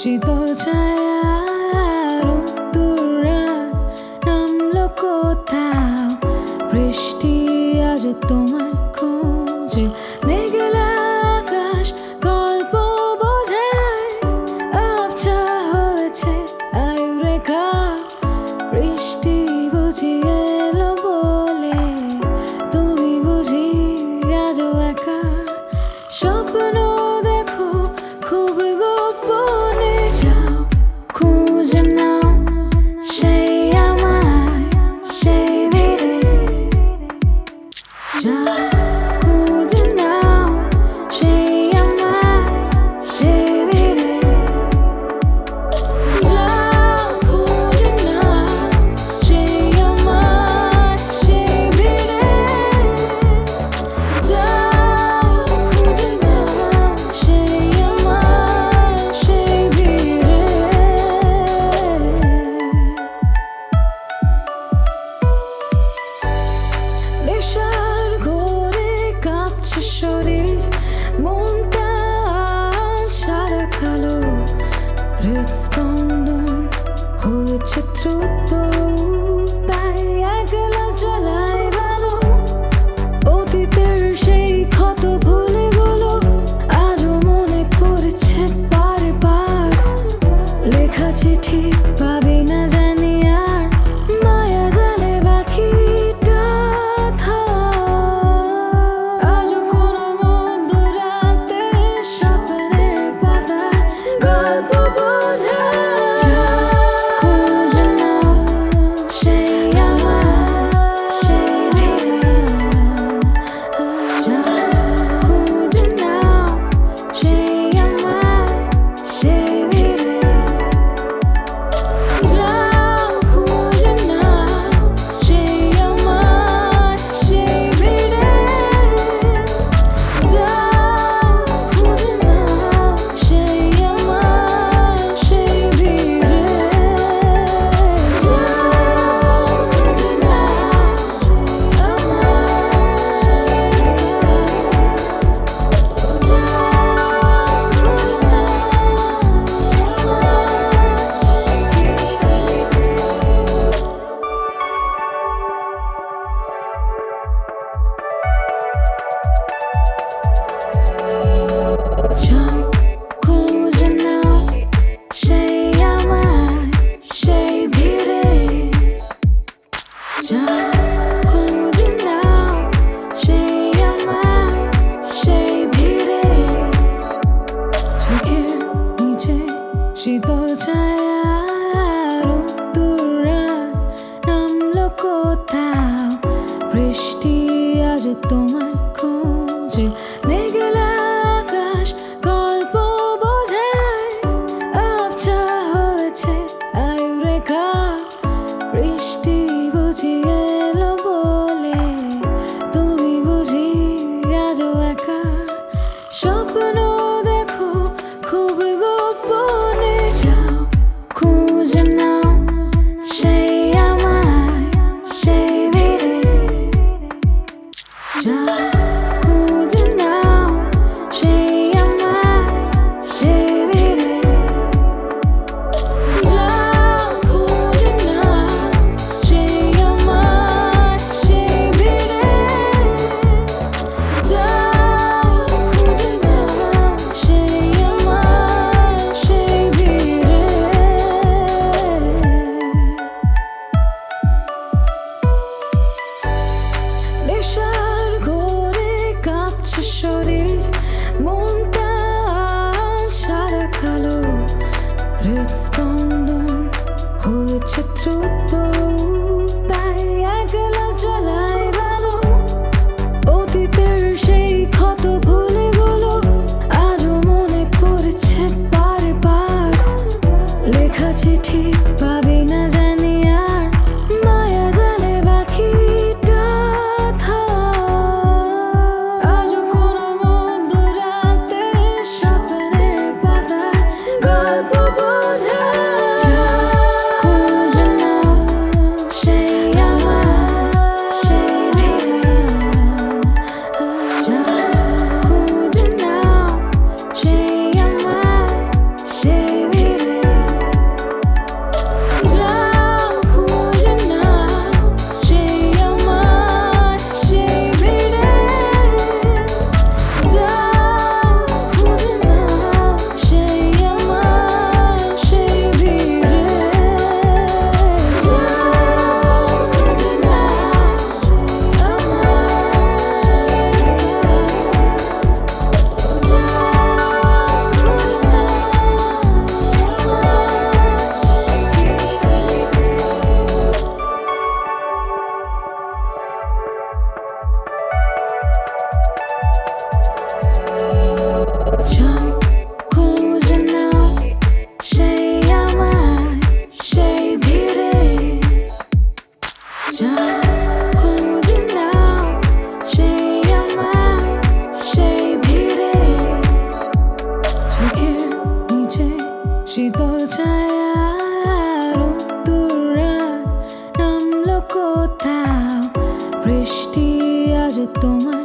শীতল ছায়ার উত্তরাজ নামলো কোথাও, বৃষ্টি আজ তোমার খোঁজে, মেঘলা আকাশ গল্প বোঝায়, আবছা হয়েছে আয়ুরেখা, বৃষ্টি বুঝি এলো বলে তুমি বুঝি আজও একা, স্বপ্ন দেখো খুব গোপনে, যাও খুঁজে নাও সেই আমায় সেই ভিড়ে, যাও খুঁজে নাও সেই আমায় সেই ভিড়ে, যাও খুঁজে নাও সেই আমায় সেই ভিড়ে, যাও খুঁজে নাও সেই আমায় সেই ভিড়ে। নেশার ঘোরে কাঁপছে শরীর, মনটা সাদা কালো, হৃদস্পন্দন হয়েছে দ্রুত, তাই একলা চলাই ভালো, অতীতের সেই ক্ষত ভুলেগুলো আজও মনে পড়েছে বারবার, লেখা চিঠি পাবি না জানি আর, মায়া জালে বাকিটা থাক, আজও কোনো মধ্যরাতে স্বপ্নের পাতায় গল্প বোঝায়, খুঁজে নাও সেই আমায় সেই ভিড়ে, খুঁজে নাও সেই আমায় সেই ভিড়ে, যাও খুঁজে নাও সেই আমায় সেই ভিড়ে, যাও খুঁজে নাও সেই আমায় সেই ভিড়ে, যাও খুঁজে নাও সেই আমায় সেই ভিড়ে, যাও খুঁজে নাও সেই আমায় সেই ভিড়ে, চোখের নিচে শীতল ছায়ার উত্তরাজ নামলো কোথাও, বৃষ্টি আজ তোমার খোঁজে, মেঘলা আকাশ গল্প বোঝায়, আবছা হয়েছে আয়ুরেখা, বৃষ্টি বুঝি এলো বলে তুমি বুঝি আজও একা, স্বপ্ন দেখো খুব গোপনে, যাও খুঁজে নাও সেই আমায় সেই ভিড়ে, যাও খুঁজে নাও সেই আমায় সেই ভিড়ে, যাও খুঁজে নাও সেই তোমার